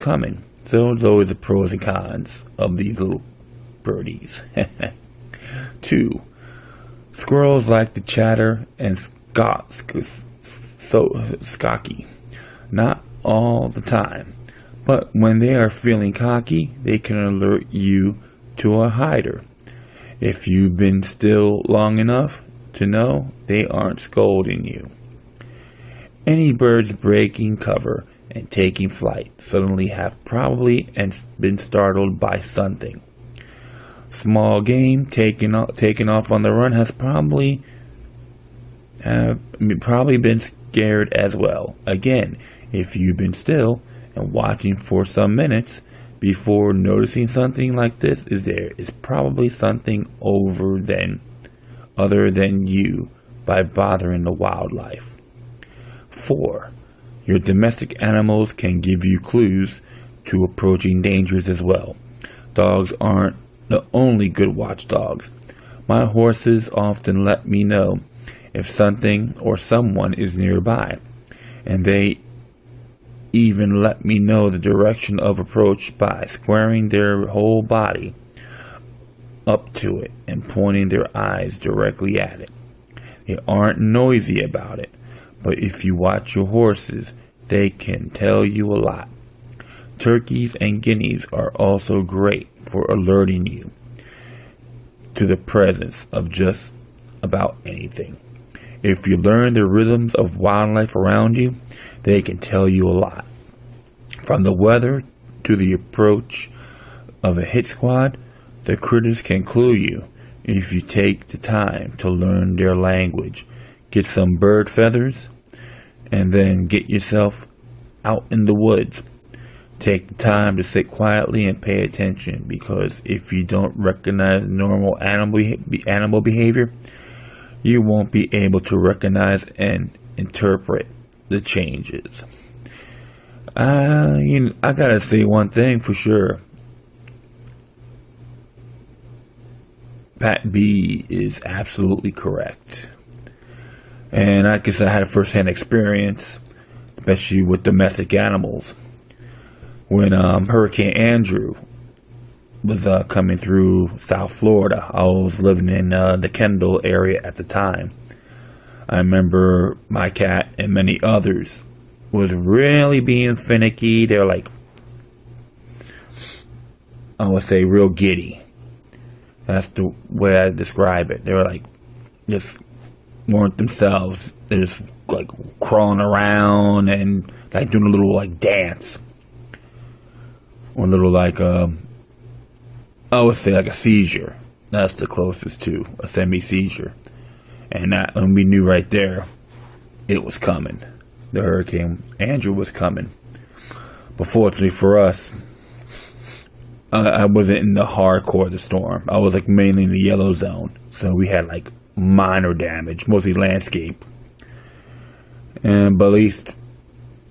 coming. So there's always the pros and cons of these little birdies. 2. Squirrels like to chatter and scocky. Not all the time, but when they are feeling cocky, they can alert you to a hider. If you've been still long enough to know they aren't scolding you. Any birds breaking cover and taking flight suddenly have probably been startled by something. Small game taken off on the run has probably been scared as well. Again, if you've been still and watching for some minutes before noticing something like this is probably something other than you by bothering the wildlife. 4. Your domestic animals can give you clues to approaching dangers as well. Dogs aren't the only good watchdogs. My horses often let me know if something or someone is nearby, and they even let me know the direction of approach by squaring their whole body up to it and pointing their eyes directly at it. They aren't noisy about it, but if you watch your horses, they can tell you a lot. Turkeys and guineas are also great for alerting you to the presence of just about anything. If you learn the rhythms of wildlife around you, they can tell you a lot. From the weather to the approach of a hit squad, the critters can clue you if you take the time to learn their language. Get some bird feathers and then get yourself out in the woods. Take the time to sit quietly and pay attention, because if you don't recognize normal animal behavior, you won't be able to recognize and interpret the changes. I gotta say one thing for sure. Pat B is absolutely correct. And I guess I had a first-hand experience, especially with domestic animals. When Hurricane Andrew was coming through South Florida, I was living in the Kendall area at the time. I remember my cat and many others was really being finicky. They were like, I would say, real giddy. That's the way I describe it. They were like, just weren't themselves. They're just like crawling around and like doing a little like dance. Or a little like, I would say like a seizure. That's the closest to a semi-seizure. And we knew right there it was coming. The Hurricane Andrew was coming. But fortunately for us, I wasn't in the hardcore of the storm. I was like mainly in the yellow zone. So we had like minor damage, mostly landscape. But at least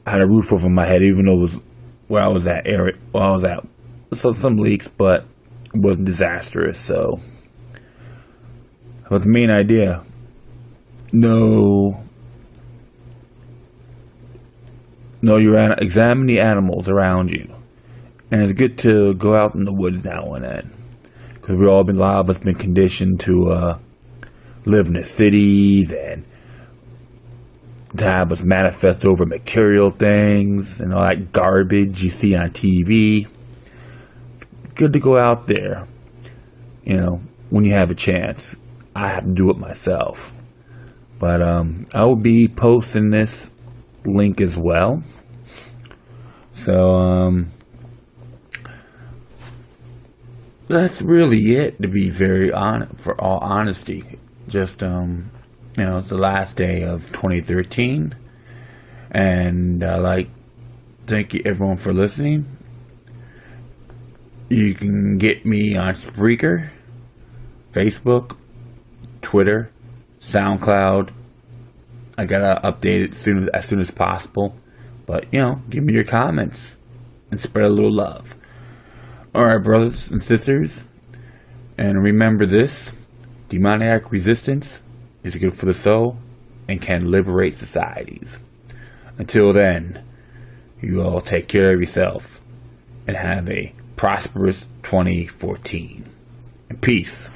I had a roof over my head, even though it was where I was at area. Well, I was at some leaks, but it wasn't disastrous. So that was the main idea. Examine the animals around you. And it's good to go out in the woods now and then. Because a lot of us been conditioned to live in the cities and to have us manifest over material things and all that garbage you see on TV. It's good to go out there, when you have a chance. I have to do it myself. But I will be posting this link as well. So that's really it, to be very honest, for all honesty. Just it's the last day of 2013, and thank you everyone for listening. You can get me on Spreaker, Facebook, Twitter, SoundCloud. I gotta update it as soon as possible. But give me your comments and spread a little love. Alright, brothers and sisters, and remember this: demoniac resistance is good for the soul and can liberate societies. Until then, you all take care of yourself and have a prosperous 2014. Peace.